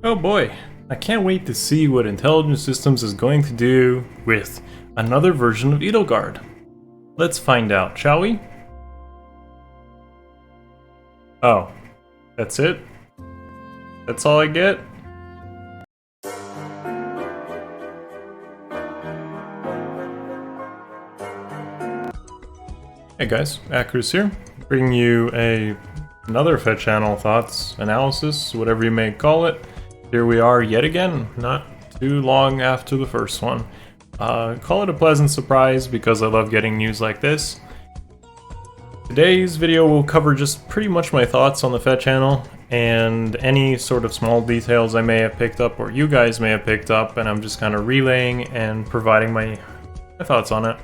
Oh boy, I can't wait to see what Intelligent Systems is going to do with another version of Edelgard. Let's find out, shall we? Oh, that's it? That's all I get? Hey guys, Akariss here, bringing you another FEH channel thoughts, analysis, whatever you may call it. Here we are yet again, not too long after the first one. Call it a pleasant surprise because I love getting news like this. Today's video will cover just pretty much my thoughts on the FEH channel and any sort of small details I may have picked up or you guys may have picked up, and I'm just kind of relaying and providing my thoughts on it.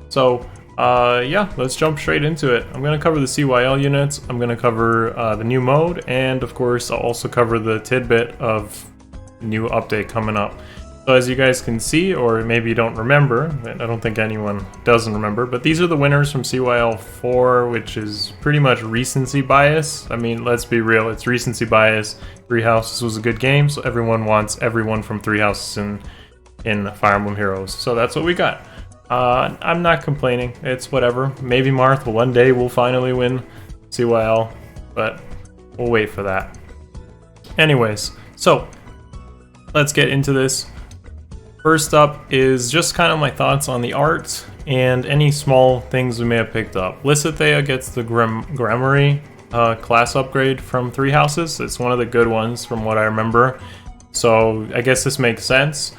So yeah, let's jump straight into it. I'm going to cover the CYL units, I'm going to cover the new mode, and of course I'll also cover the tidbit of new update coming up. So as you guys can see, or maybe you don't remember, I don't think anyone doesn't remember, but these are the winners from CYL4, which is pretty much recency bias. I mean, let's be real, it's recency bias. Three Houses was a good game, so everyone wants everyone from Three Houses in Fire Emblem Heroes. So that's what we got. I'm not complaining, it's whatever. Maybe Marth one day will finally win CYL, but we'll wait for that. Anyways, so let's get into this. First up is just kind of my thoughts on the art and any small things we may have picked up. Lysithea gets the Gramarye class upgrade from Three Houses. It's one of the good ones from what I remember, so I guess this makes sense.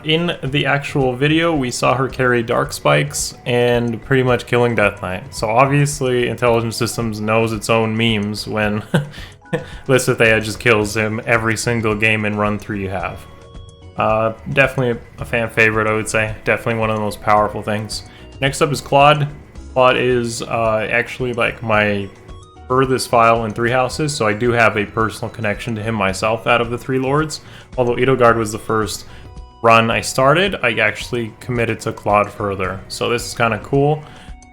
In the actual video, we saw her carry Dark Spikes and pretty much killing Death Knight. So obviously, Intelligent Systems knows its own memes when Lysithea just kills him every single game in run 3 you have. Definitely a fan favorite, I would say. Definitely one of the most powerful things. Next up is Claude. Claude is actually like my furthest file in Three Houses, so I do have a personal connection to him myself out of the three lords. Although Edelgard was the first run I started, I actually committed to Claude further, so this is kind of cool.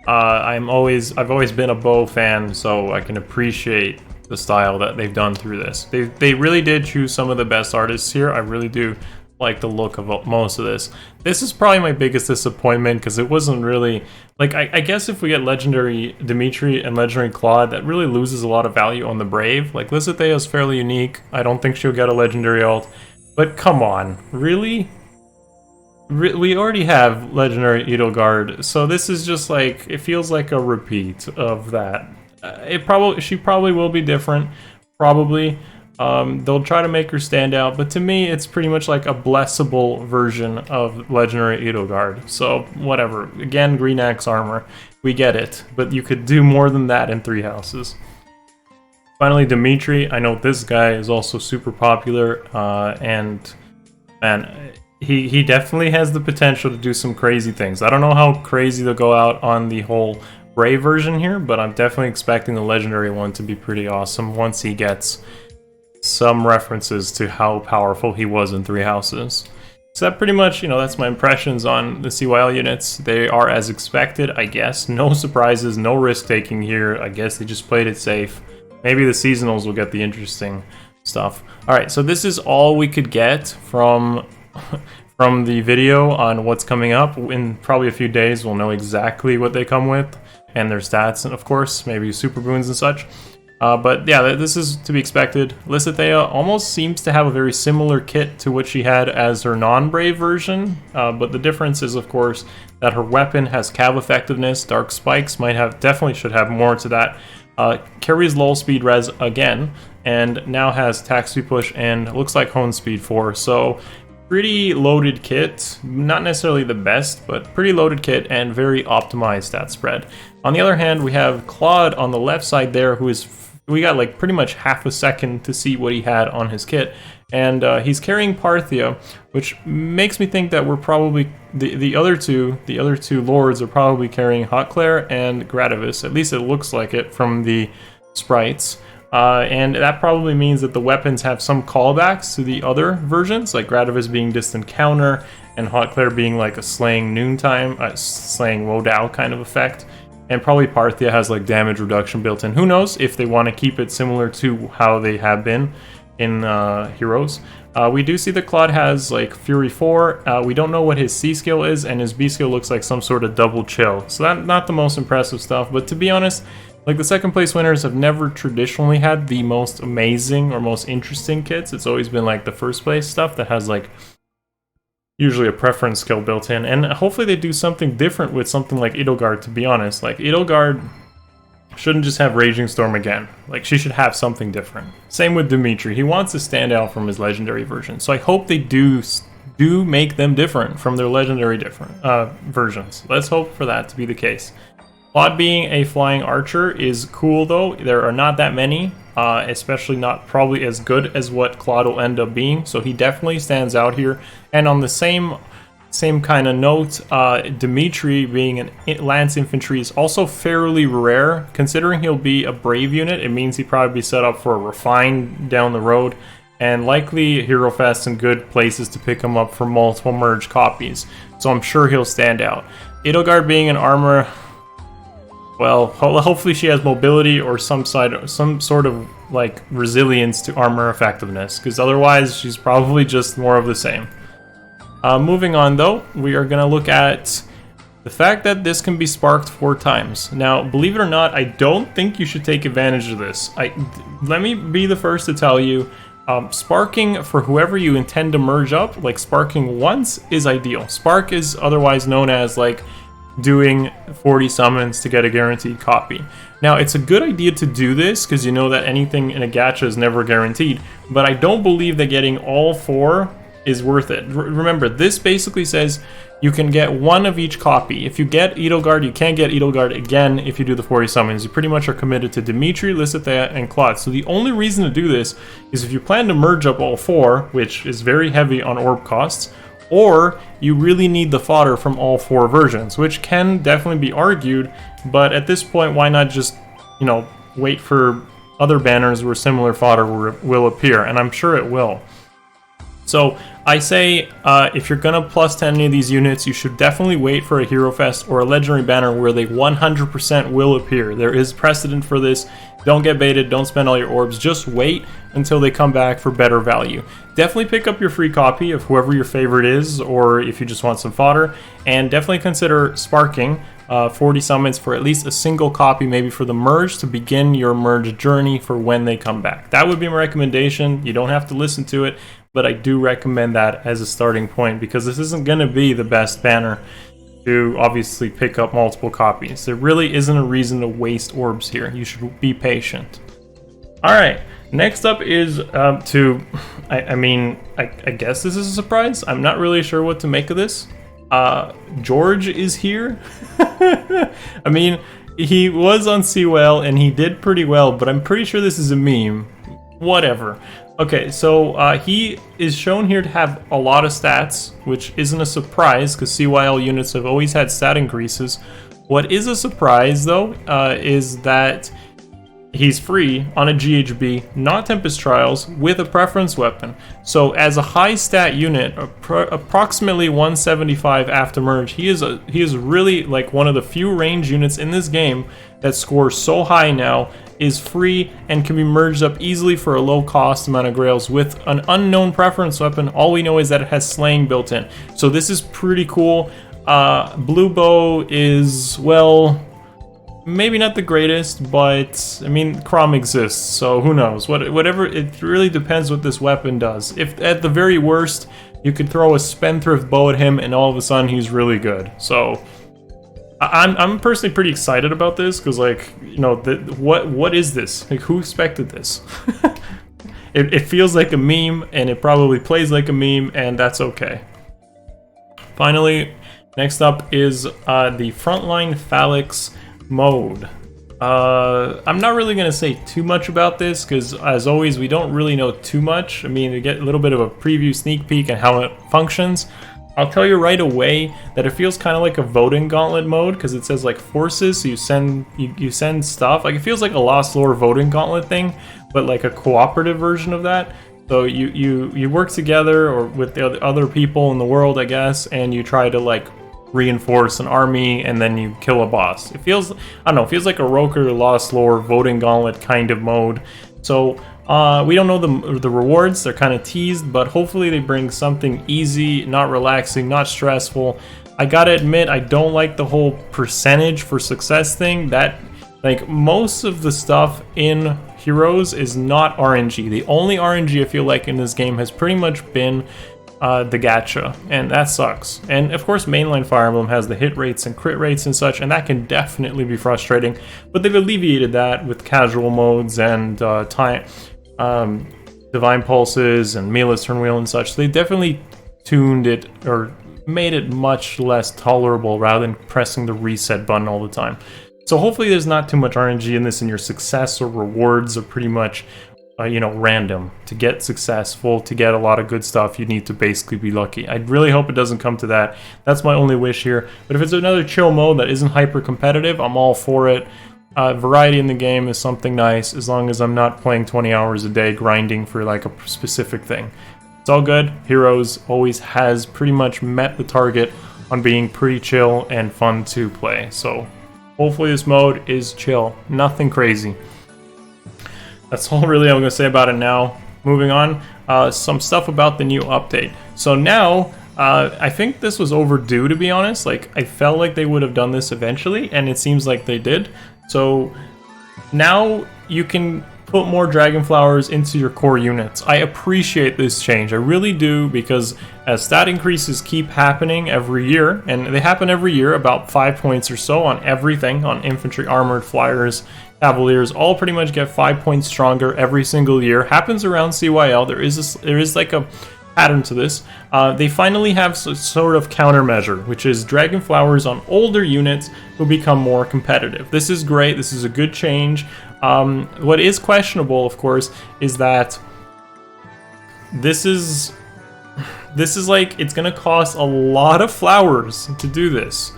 I've always been a Bow fan, so I can appreciate the style that they've done through this. They really did choose some of the best artists here. I really do like the look of most of this. This is probably my biggest disappointment because it wasn't really like I guess if we get legendary Dimitri and legendary Claude, that really loses a lot of value on the Brave. Like Lysithea is fairly unique. I don't think she'll get a legendary ult, but come on, really? We already have legendary Edelgard, so this is just like, it feels like a repeat of that. She probably will be different, probably. They'll try to make her stand out, but to me, it's pretty much like a blessable version of legendary Edelgard. So whatever. Again, green axe armor, we get it, but you could do more than that in Three Houses. Finally, Dimitri. I know this guy is also super popular, and man, he definitely has the potential to do some crazy things. I don't know how crazy they'll go out on the whole Brave version here, but I'm definitely expecting the legendary one to be pretty awesome once he gets some references to how powerful he was in Three Houses. So that pretty much, that's my impressions on the CYL units. They are as expected, I guess. No surprises, no risk-taking here. I guess they just played it safe. Maybe the seasonals will get the interesting stuff. Alright, so this is all we could get from the video on what's coming up. In probably a few days, we'll know exactly what they come with and their stats, and of course, maybe super boons and such. But yeah, this is to be expected. Lysithea almost seems to have a very similar kit to what she had as her non-Brave version, but the difference is, of course, that her weapon has cav effectiveness. Dark Spikes definitely should have more to that. Carries lull speed res again, and now has attack speed push and looks like hone speed 4. So pretty loaded kit, not necessarily the best, but pretty loaded kit and very optimized stat spread. On the other hand, we have Claude on the left side there, we got like pretty much half a second to see what he had on his kit, and he's carrying Parthia, which makes me think that we're probably the other two lords are probably carrying Hotclair and Gradavis. At least it looks like it from the sprites. And that probably means that the weapons have some callbacks to the other versions, like Gradavis being distant counter, and Hotclair being like a slaying noontime, slaying Wodao kind of effect. And probably Parthia has like damage reduction built in. Who knows if they want to keep it similar to how they have been in Heroes. We do see that Claude has like Fury 4. We don't know what his C skill is, and his B skill looks like some sort of double chill. So that's not the most impressive stuff, but to be honest, like the second place winners have never traditionally had the most amazing or most interesting kits. It's always been like the first place stuff that has like usually a preference skill built in, and hopefully they do something different with something like Edelgard, to be honest. Like Edelgard shouldn't just have Raging Storm again. Like, she should have something different. Same with Dimitri. He wants to stand out from his legendary version. So I hope they do make them different from their legendary versions. Let's hope for that to be the case. Claude being a flying archer is cool, though. There are not that many, especially not probably as good as what Claude will end up being. So he definitely stands out here. And on the same kind of note, Dimitri being an lance infantry is also fairly rare. Considering he'll be a brave unit, it means he'd probably be set up for a refine down the road, and likely Hero Fest and good places to pick him up for multiple merge copies. So I'm sure he'll stand out. Edelgard being an armor, well, hopefully she has mobility or some sort of like resilience to armor effectiveness, because otherwise she's probably just more of the same. Moving on, though, we are going to look at the fact that this can be sparked 4 times. Now, believe it or not, I don't think you should take advantage of this. Let me be the first to tell you, sparking for whoever you intend to merge up, like sparking once, is ideal. Spark is otherwise known as like doing 40 summons to get a guaranteed copy. Now, it's a good idea to do this because you know that anything in a gacha is never guaranteed, but I don't believe that getting all 4 is worth it. Remember, this basically says you can get 1 of each copy. If you get Edelgard, you can't get Edelgard again if you do the 40 summons. You pretty much are committed to Dimitri, Lysithea, and Claude. So the only reason to do this is if you plan to merge up all 4, which is very heavy on orb costs, or you really need the fodder from all 4 versions, which can definitely be argued, but at this point, why not just, you know, wait for other banners where similar fodder will appear, and I'm sure it will. So I say if you're going to plus 10 any of these units, you should definitely wait for a Hero Fest or a Legendary banner where they 100% will appear. There is precedent for this. Don't get baited, don't spend all your orbs, just wait until they come back for better value. Definitely pick up your free copy of whoever your favorite is, or if you just want some fodder, and definitely consider sparking 40 summons for at least a single copy, maybe for the merge, to begin your merge journey for when they come back. That would be my recommendation. You don't have to listen to it, but I do recommend that as a starting point, because this isn't going to be the best banner to obviously pick up multiple copies. There really isn't a reason to waste orbs here. You should be patient. Alright, next up is I guess this is a surprise. I'm not really sure what to make of this. George is here. I mean, he was on CYL and he did pretty well, but I'm pretty sure this is a meme. Whatever. Okay, so he is shown here to have a lot of stats, which isn't a surprise because CYL units have always had stat increases. What is a surprise, though, is that he's free on a GHB, not Tempest Trials, with a preference weapon. So as a high stat unit, approximately 175 after merge, he is really like one of the few range units in this game that scores so high now, is free, and can be merged up easily for a low cost amount of grails with an unknown preference weapon. All we know is that it has slaying built in. So this is pretty cool. Blue Bow is, well, maybe not the greatest, but I mean, Crom exists, so who knows? Whatever, it really depends what this weapon does. If at the very worst, you could throw a Spendthrift bow at him and all of a sudden he's really good. So I'm personally pretty excited about this because, like, you know, what is this? Like, who expected this? It feels like a meme, and it probably plays like a meme, and that's okay. Finally, next up is the Frontline Phalanx mode. I'm not really going to say too much about this because, as always, we don't really know too much. I mean, we get a little bit of a preview sneak peek and how it functions. I'll tell you right away that it feels kind of like a voting gauntlet mode because it says like forces, so you send stuff. Like, it feels like a Lost Lore voting gauntlet thing, but like a cooperative version of that. So you work together or with the other people in the world, I guess, and you try to like reinforce an army and then you kill a boss. It feels, I don't know, it feels like a Roker Lost Lore voting gauntlet kind of mode. So We don't know the rewards, they're kind of teased, but hopefully they bring something easy, not relaxing, not stressful. I gotta admit, I don't like the whole percentage for success thing. That, like, most of the stuff in Heroes is not RNG. The only RNG I feel like in this game has pretty much been the gacha, and that sucks. And of course mainline Fire Emblem has the hit rates and crit rates and such, and that can definitely be frustrating, but they've alleviated that with casual modes and divine pulses and meatless turn wheel and such. They definitely tuned it or made it much less tolerable rather than pressing the reset button all the time. So hopefully there's not too much RNG in this, and your success or rewards are pretty much random. To get successful, to get a lot of good stuff, you need to basically be lucky. I really hope it doesn't come to that. That's my only wish here. But if it's another chill mode that isn't hyper competitive, I'm all for it. Variety in the game is something nice, as long as I'm not playing 20 hours a day grinding for like a specific thing. It's all good. Heroes always has pretty much met the target on being pretty chill and fun to play. So hopefully this mode is chill, nothing crazy. That's all really I'm going to say about it now. Moving on, some stuff about the new update. So now, I think this was overdue, to be honest. Like, I felt like they would have done this eventually, and it seems like they did. So now you can put more dragon flowers into your core units. I appreciate this change, I really do, because as stat increases keep happening every year, and they happen every year, about 5 points or so on everything, on infantry, armored, flyers, cavaliers, all pretty much get 5 points stronger every single year. Happens around CYL. There is like a pattern to this. They finally have sort of countermeasure, which is dragon flowers on older units will become more competitive. This is great. This is a good change. What is questionable, of course, is that this is like, it's gonna cost a lot of flowers to do this.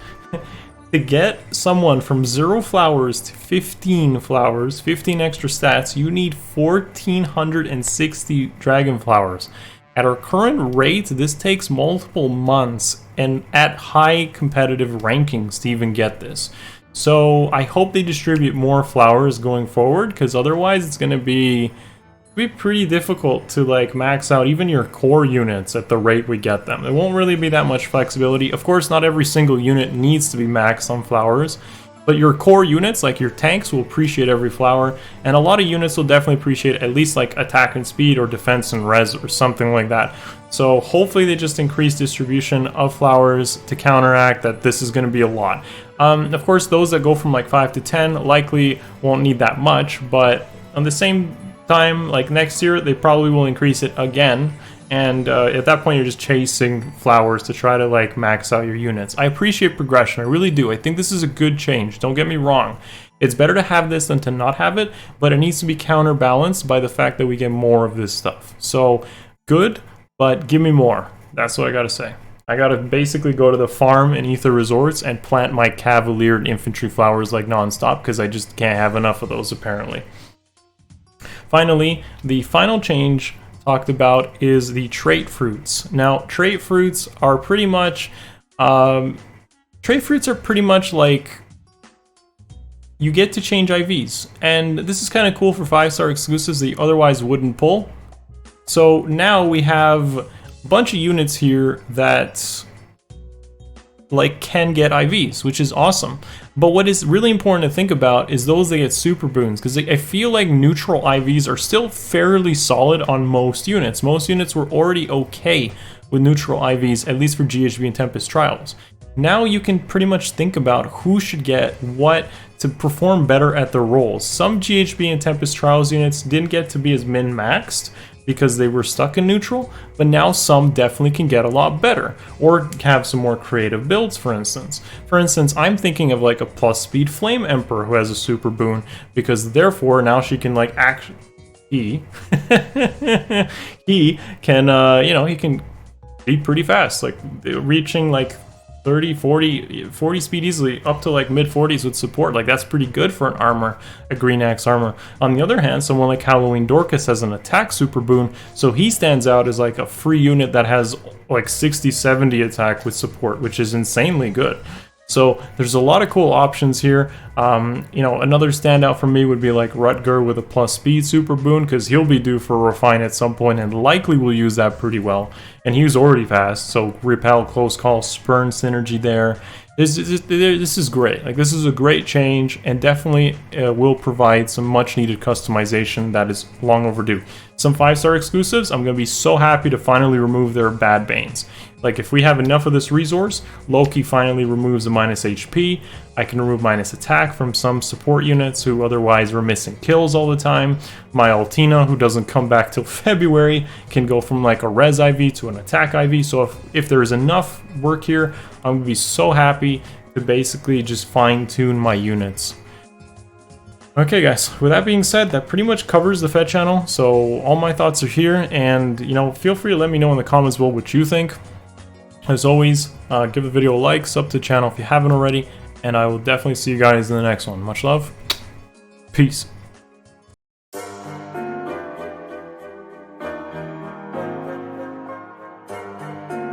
To get someone from 0 flowers to 15 flowers, 15 extra stats, you need 1,460 dragon flowers. At our current rate, this takes multiple months and at high competitive rankings to even get this. So I hope they distribute more flowers going forward, because otherwise it's going to be pretty difficult to like max out even your core units at the rate we get them. There won't really be that much flexibility. Of course, not every single unit needs to be maxed on flowers, but your core units, like your tanks, will appreciate every flower, and a lot of units will definitely appreciate at least like attack and speed or defense and res or something like that. So hopefully they just increase distribution of flowers to counteract that. This is going to be a lot. Of course, those that go from like 5 to 10 likely won't need that much, but on the same time, like next year, they probably will increase it again, and at that point you're just chasing flowers to try to like max out your units. I appreciate progression, I really do. I think this is a good change, don't get me wrong. It's better to have this than to not have it, but it needs to be counterbalanced by the fact that we get more of this stuff. So good, but give me more. That's what I gotta say. I gotta basically go to the farm in Ether Resorts and plant my cavalier and infantry flowers like non-stop, because I just can't have enough of those apparently. Finally, the final change talked about is the trait fruits. Now, trait fruits are pretty much like you get to change IVs, and this is kind of cool for 5-star exclusives that you otherwise wouldn't pull. So now we have a bunch of units here that like can get IVs, which is awesome. But what is really important to think about is those that get super boons, because I feel like neutral IVs are still fairly solid on most units. Most units were already okay with neutral IVs, at least for GHB and Tempest Trials. Now you can pretty much think about who should get what to perform better at their roles. Some GHB and Tempest Trials units didn't get to be as min-maxed because they were stuck in neutral, but now some definitely can get a lot better, or have some more creative builds, for instance. For instance, I'm thinking of like a plus speed Flame Emperor who has a super boon, because therefore now she can like he can, he can be pretty fast, like reaching like 30, 40 speed easily, up to like mid-40s with support. Like, that's pretty good for an armor, a Green Axe armor. On the other hand, someone like Halloween Dorcas has an attack super boon, so he stands out as like a free unit that has like 60, 70 attack with support, which is insanely good. So there's a lot of cool options here. You know, another standout for me would be like Rutger with a plus speed super boon, because he'll be due for refine at some point and likely will use that pretty well. And he was already fast, so repel, close call, spurn synergy there. This is great. Like, this is a great change, and definitely will provide some much needed customization that is long overdue. Some 5-star exclusives, I'm going to be so happy to finally remove their bad Banes. Like, if we have enough of this resource, Loki finally removes a minus HP. I can remove minus attack from some support units who otherwise were missing kills all the time. My Altina, who doesn't come back till February, can go from like a res IV to an attack IV. So if there is enough work here, I'm going to be so happy to basically just fine-tune my units. Okay guys, with that being said, that pretty much covers the Fed channel. So all my thoughts are here, and you know, feel free to let me know in the comments below what you think. As always, give the video a like, sub to the channel if you haven't already, and I will definitely see you guys in the next one. Much love. Peace.